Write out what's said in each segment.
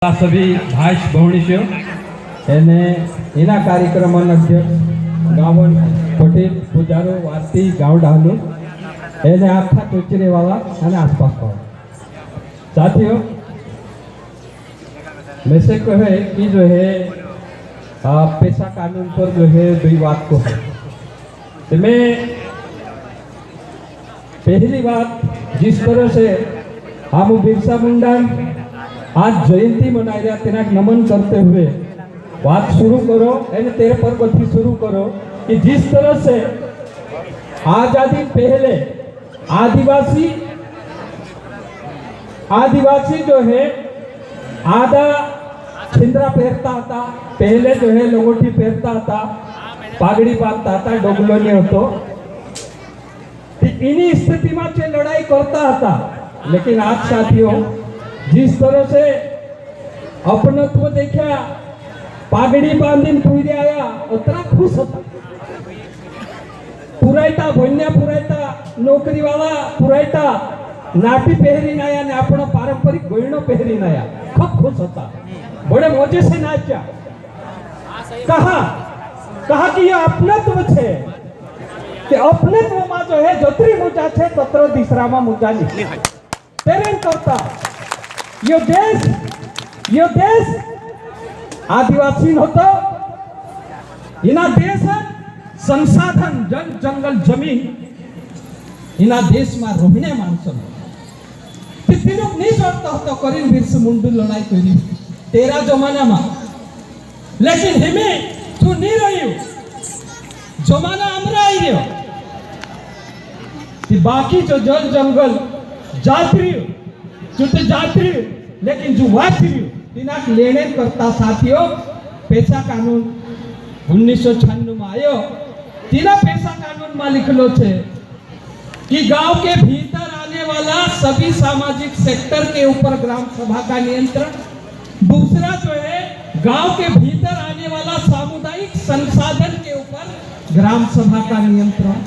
सभी भाई बहनीशो एने एना कार्यक्रम अध्यक्ष गावन पटेल पुजारो वारती गाँव डालू एने आखा टोचरे वाला अने आसपास वाला साथियों में से कहे कि जो है पेशा कानून पर जो है दो बात को है तो मैं पहली बात जिस तरह से हम बिरसा मुंडा आज जयंती मनाई रहा तेना नमन करते हुए बात शुरू करो एने तेरे पर शुरू करो कि जिस तरह से आजादी पहले आदिवासी जो है आधा छिंदरा पहनता था, पहले जो है लोगोटी पहनता था, पागड़ी बांधता था, डोगलो नहीं होतो इन्हीं स्थिति में से लड़ाई करता था। लेकिन आज साथियों जिस तरह से अपनत्व देखा पागड़ी बांधी पूरी आया उतना खुश होता पुरायता भन्या पुरायता नौकरी वाला पुरायता नाटी पहरी नाया ने अपना पारंपरिक गहनो पहरी नाया खूब खुश होता बड़े मजे से नाचा कहा कि ये अपनत्व छे कि अपनत्व में जो है जतरी मुजा छे तत्र दिसरा में मुजा नहीं प्रेम करता यो देश आदिवासी होतो इना देश संसाधन जन जंगल जमीन इना देश में रोहिणे माणसों तिरुक नहीं जोड़ता होता करीन बिरसा मुंडा लड़ाई करी तेरा जमाना में लेकिन हमें तू नहीं रही जमाना हमरा आई रही बाकी जो जल जंगल जात्री जुटे जात्री लेकिन जो वात्री तिनाक लेने करता साथियों पेशा कानून 1996 में आयो तिना पेशा कानून में लिखलो छे कि गांव के भीतर आने वाला सभी सामाजिक सेक्टर के ऊपर ग्राम सभा का नियंत्रण। दूसरा जो है गांव के भीतर आने वाला सामुदायिक संसाधन के ऊपर ग्राम सभा का नियंत्रण।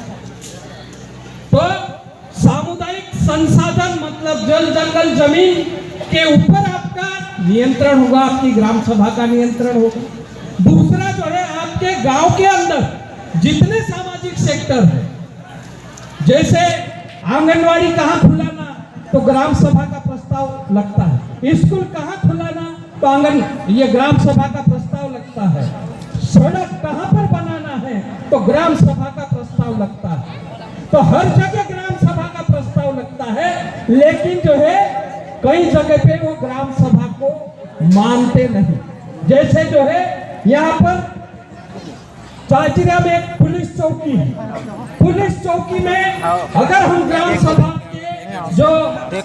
तो सामुदायिक संसाधन मतलब जल जंगल जमीन के ऊपर आपका नियंत्रण होगा, आपकी ग्राम सभा का नियंत्रण होगा। दूसरा जो है आपके गांव के अंदर जितने सामाजिक सेक्टर है जैसे आंगनवाड़ी कहाँ खुलाना तो ग्राम सभा का प्रस्ताव लगता है, स्कूल कहाँ खुलाना तो ये ग्राम सभा का प्रस्ताव लगता है, सड़क कहाँ पर बनाना है तो ग्राम सभा का प्रस्ताव लगता है। तो हर जगह ग्राम सभा का प्रस्ताव लगता है, लेकिन जो है कई जगह पे वो ग्राम सभा को मानते नहीं। जैसे जो है यहाँ पर चाचिरा में एक पुलिस चौकी में अगर हम ग्राम सभा के जो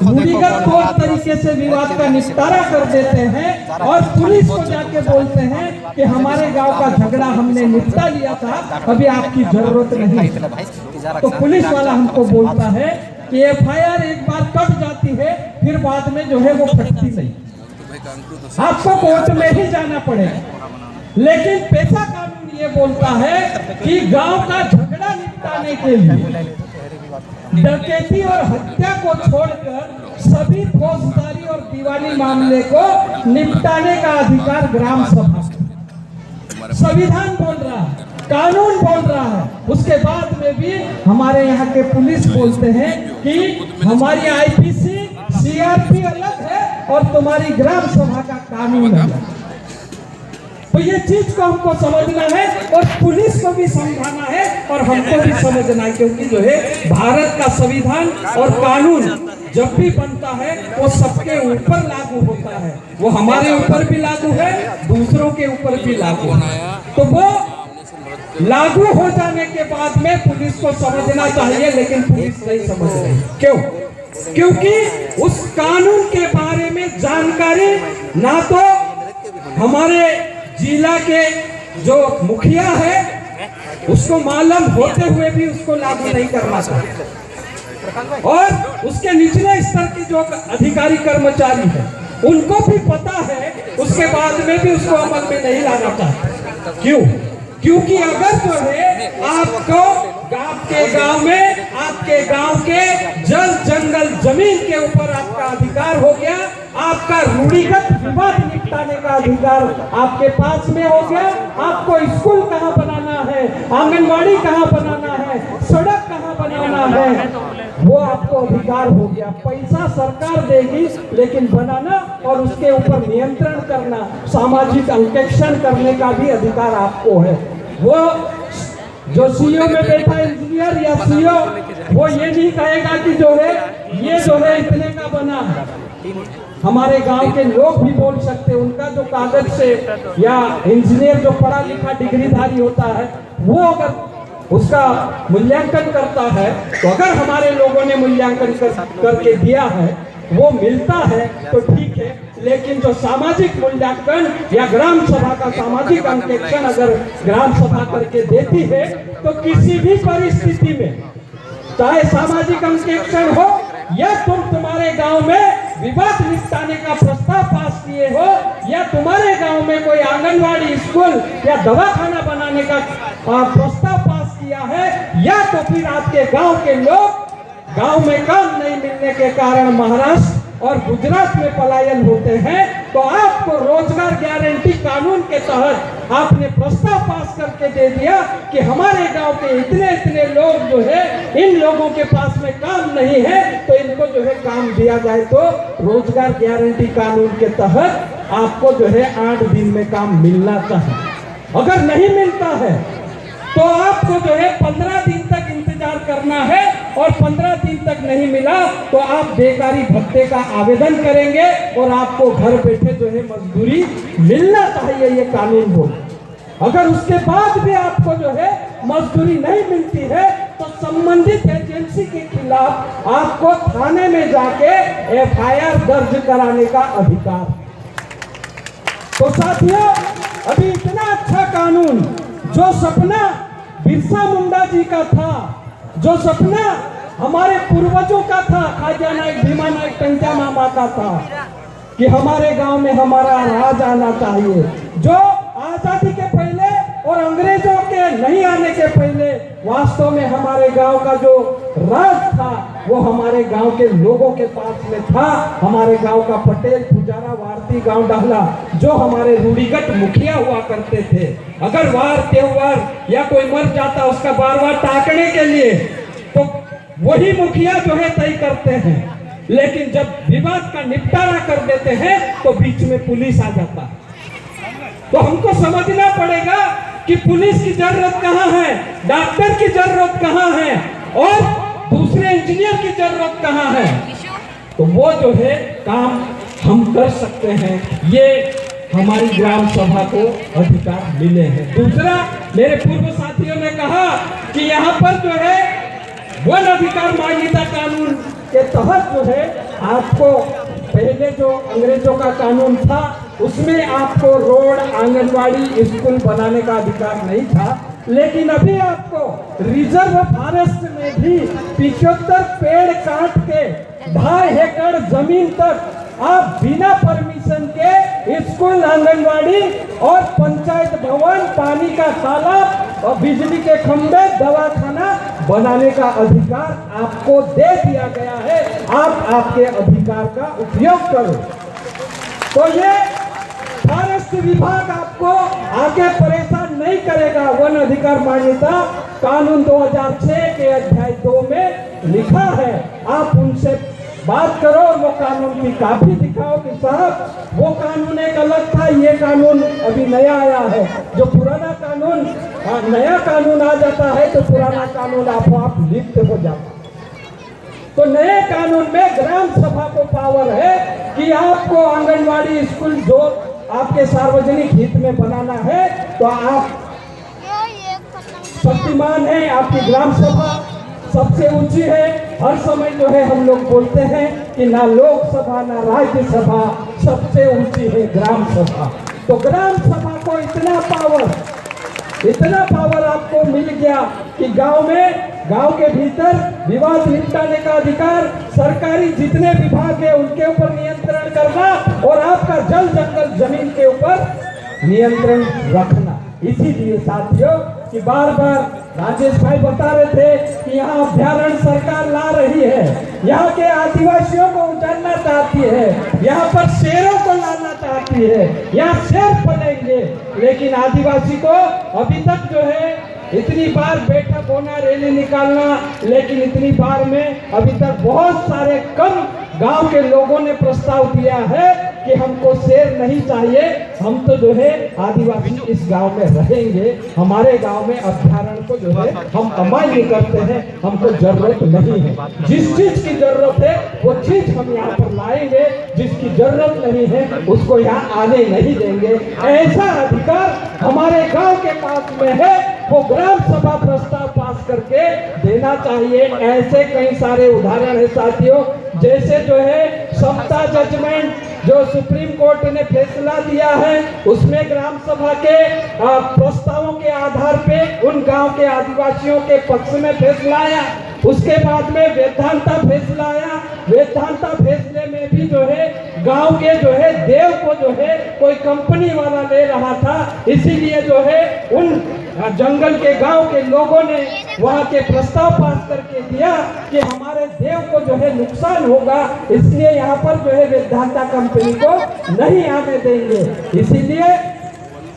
रूढ़िगत तौर तरीके से विवाद का निपटारा कर देते हैं और पुलिस को जाके बोलते हैं कि हमारे गांव का झगड़ा हमने निपटा लिया था, अभी आपकी जरूरत नहीं, तो पुलिस वाला हमको बोलता है कि एफआईआर एक बार कट जाती है फिर बाद में जो है वो कटती नहीं, आपको कोर्ट में ही जाना पड़ेगा। लेकिन पेशा कानून ये बोलता है कि गांव का झगड़ा निपटाने के लिए डकैती और हत्या को छोड़कर सभी फौजदारी और दीवानी मामले को निपटाने का अधिकार ग्राम सभा। संविधान बोल रहा है, कानून बोल रहा है, उसके बाद में भी हमारे यहाँ के पुलिस बोलते हैं कि हमारी आईपीसी सीआरपी अलग है और तुम्हारी ग्राम सभा का कानून अलग। तो ये चीज को हमको समझना है और पुलिस को भी समझाना है और हमको भी समझना है, क्योंकि जो है भारत का संविधान और कानून जब भी बनता है वो सबके ऊपर लागू होता है, वो हमारे ऊपर भी लागू है, दूसरों के ऊपर भी लागू है। तो वो लागू हो जाने के बाद में पुलिस को समझना चाहिए, लेकिन पुलिस नहीं समझ रही। क्यों? क्योंकि उस कानून के बारे में जानकारी ना तो हमारे जिला के जो मुखिया है उसको मालूम होते हुए भी उसको लागू नहीं करना चाहिए, और उसके निचले स्तर के जो अधिकारी कर्मचारी है उनको भी पता है, उसके बाद में भी उसको अमल में नहीं लाना चाहिए। क्यों? क्योंकि अगर जो है आपको आपके गांव में आपके गांव के जल जंगल जमीन के ऊपर आपका अधिकार हो गया, आपका रूढ़िगत विवाद अधिकार आपके पास में हो गया। आपको स्कूल कहाँ बनाना है, आंगनवाड़ी कहाँ बनाना है, सड़क कहाँ बनाना है, वो आपको अधिकार हो गया। पैसा सरकार देगी, लेकिन बनाना और उसके ऊपर नियंत्रण करना, सामाजिक अंकेक्षण करने का भी अधिकार आपको है। वो जो सीईओ में बैठा इंजीनियर या सीईओ, वो ये नहीं कहेगा कि जो है ये जो है इतने का बना है। हमारे गांव के लोग भी बोल सकते हैं, उनका जो कागज से या इंजीनियर जो पढ़ा लिखा डिग्रीधारी होता है, वो अगर उसका मूल्यांकन करता है, तो अगर हमारे लोगों ने मूल्यांकन करके दिया है, वो मिलता है तो ठीक है। लेकिन जो सामाजिक मूल्यांकन या ग्राम सभा का सामाजिक अंकेक्षण अगर ग्राम सभा करके देती है, तो किसी भी परिस्थिति में, चाहे सामाजिक अंकेक्षण हो या तुम्हारे गांव में विवाद निपटाने का प्रस्ताव पास किए हो, या तुम्हारे गांव में कोई आंगनवाड़ी, स्कूल या दवाखाना बनाने का प्रस्ताव पास किया है, या तो फिर आपके गांव के लोग गांव में काम नहीं मिलने के कारण महाराष्ट्र और गुजरात में पलायन होते हैं, तो आपको रोजगार गारंटी कानून के तहत आपने प्रस्ताव पास करके दे दिया कि हमारे गांव के इतने इतने लोग जो है, इन लोगों के पास में काम नहीं है, तो इनको जो है काम दिया जाए। तो रोजगार गारंटी कानून के तहत आपको जो है 8 दिन में काम मिलना चाहिए। अगर नहीं मिलता है तो आपको जो है 15 दिन तक इंतजार करना है, और 15 दिन तक नहीं मिला तो आप बेकारी भत्ते का आवेदन करेंगे और आपको घर बैठे जो है मजदूरी मिलना चाहिए, ये कानून बोल। अगर उसके बाद भी आपको जो है मजदूरी नहीं मिलती है, तो संबंधित एजेंसी के खिलाफ आपको थाने में जाके FIR दर्ज कराने का अधिकार। तो साथियों, अभी इतना अच्छा कानून, जो सपना बिरसा मुंडा जी का था, जो सपना हमारे पूर्वजों का था, खाजा नाइक, भीमा नाइक, टंचा मामा का था कि हमारे गांव में हमारा राज आना चाहिए, जो आजादी के पहले और अंग्रेजों के नहीं आने के पहले वास्तव में हमारे गांव का जो राज था, वो हमारे गांव के लोगों के पास में था। हमारे गांव का पटेल, पुजारा, वारती, गांव डाहला, जो हमारे रूढ़िगत मुखिया हुआ करते थे, अगर वार त्योहार या कोई मर जाता उसका बार टाकने के लिए, तो वही मुखिया जो है तय करते हैं। लेकिन जब विवाद का निपटारा कर देते हैं, तो बीच में पुलिस आ जाता है। तो हमको समझना पड़ेगा कि पुलिस की जरूरत कहाँ है, डॉक्टर की जरूरत कहाँ है, और दूसरे इंजीनियर की जरूरत कहाँ है। तो वो जो है काम हम कर सकते हैं, ये हमारी ग्राम सभा को अधिकार मिले हैं। दूसरा, मेरे पूर्व साथियों ने कहा कि यहाँ पर जो है वन अधिकार मान्यता कानून के तहत जो है आपको पहले जो अंग्रेजों का कानून था, उसमें आपको रोड, आंगनवाड़ी, स्कूल बनाने का अधिकार नहीं था। लेकिन अभी आपको रिजर्व फॉरेस्ट में भी 75 पेड़ काट के 2.5 एकड़ जमीन तक आप बिना परमिशन के स्कूल, आंगनवाड़ी और पंचायत भवन, पानी का तालाब और बिजली के खंभे, दवाखाना बनाने का अधिकार आपको दे दिया गया है। आप आपके अधिकार का उपयोग करो। तो ये फॉरेस्ट विभाग आपको आगे परेशान नहीं करेगा। वन अधिकार मान्यता कानून 2006 के अध्याय 2 में लिखा है। आप उनसे बात करो, वो कानून की काफी दिखाओ कि साहब वो कानून एक अलग था, ये कानून अभी नया आया है। जो पुराना कानून, नया कानून आ जाता है तो पुराना कानून आप लिप्त हो जाता है। तो नए कानून में ग्राम सभा को पावर है कि आपको आंगनवाड़ी, स्कूल जो आपके सार्वजनिक हित में बनाना है, तो आप शक्तिमान है। आपकी ग्राम सभा सबसे ऊंची है। हर समय जो है हम लोग बोलते हैं कि ना लोकसभा ना राज्यसभा, सबसे ऊंची है ग्राम सभा। तो ग्राम सभा को इतना पावर आपको मिल गया कि गांव के भीतर विवाद निपटाने का अधिकार, सरकारी जितने विभाग है उनके ऊपर नियंत्रण करना, और आपका जल जंगल जमीन के ऊपर नियंत्रण रखना। इसीलिए साथियों कि बार राजेश भाई बता रहे थे कि यहाँ अभ्यारण्य सरकार ला रही है, यहाँ के आदिवासियों को उजाड़ना चाहती है, यहाँ पर शेरों को लाना चाहती आती है, यहाँ शेर पलेंगे। लेकिन आदिवासी को अभी तक जो है इतनी बार बैठक होना, रैली निकालना, लेकिन इतनी बार में अभी तक बहुत सारे कम गांव के लोगों ने प्रस्ताव दिया है कि हमको शेर नहीं चाहिए, हम तो जो है आदिवासी इस गांव में रहेंगे, हमारे गांव में अभ्यारण्य को जो है हम अमान्य करते हैं, हमको जरूरत नहीं है। जिस चीज की जरूरत है वो चीज हम यहाँ पर लाएंगे, जिसकी जरूरत नहीं है उसको यहाँ आने नहीं देंगे। ऐसा अधिकार हमारे गांव के पास में है, वो ग्राम सभा प्रस्ताव पास करके देना चाहिए। ऐसे कई सारे उदाहरण है साथियों, जैसे जो है समता जजमेंट जो सुप्रीम कोर्ट ने फैसला दिया है, उसमें ग्राम सभा के प्रस्तावों के आधार पे उन गांव के आदिवासियों के पक्ष में फैसला आया। उसके बाद में वेदांता फैसला आया। वेदांता फैसले में भी जो है गांव के जो है देव को जो है कोई कंपनी वाला ले रहा था, इसीलिए जो है उन जंगल के गांव के लोगों ने वहां के प्रस्ताव पास करके दिया कि हमारे देव को जो है नुकसान होगा, इसलिए यहाँ पर जो है वेदांता कंपनी को नहीं आने देंगे। इसीलिए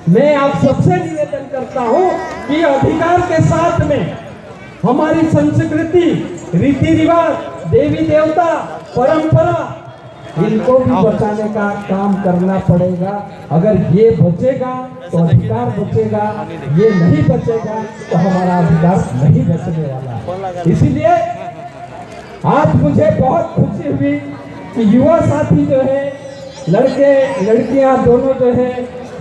मैं आप सबसे निवेदन करता हूँ कि अधिकार के साथ में हमारी संस्कृति, रीति रिवाज, देवी देवता, परंपरा, इनको भी बचाने का काम करना पड़ेगा। अगर ये बचेगा तो अधिकार बचेगा, ये नहीं बचेगा तो हमारा अधिकार नहीं बचने वाला। इसीलिए आज मुझे बहुत खुशी हुई कि युवा साथी जो है, लड़के लड़कियां दोनों जो है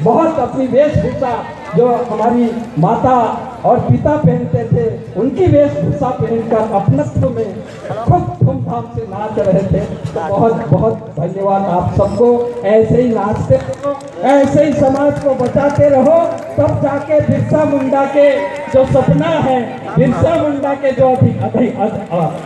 बहुत अपनी वेशभूषा जो हमारी माता और पिता पहनते थे, उनकी वेशभूषा पहनकर अपनत्व में खूब धूमधाम से नाच रहे थे। तो बहुत बहुत धन्यवाद आप सबको। ऐसे ही नाचते रहो, ऐसे ही समाज को बचाते रहो, तब जाके बिरसा मुंडा के जो सपना है, बिरसा मुंडा के जो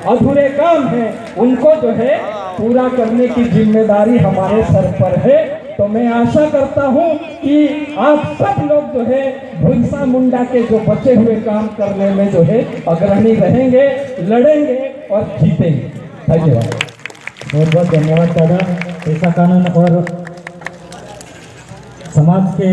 अधूरे काम हैं, उनको जो है पूरा करने की जिम्मेदारी हमारे सर पर है। तो मैं आशा करता हूं कि आप सब लोग जो है बिरसा मुंडा के जो बचे हुए काम करने में जो है अग्रणी रहेंगे, लड़ेंगे और जीतेंगे। धन्यवाद। बहुत बहुत धन्यवाद दादा। पेशा कानून और समाज के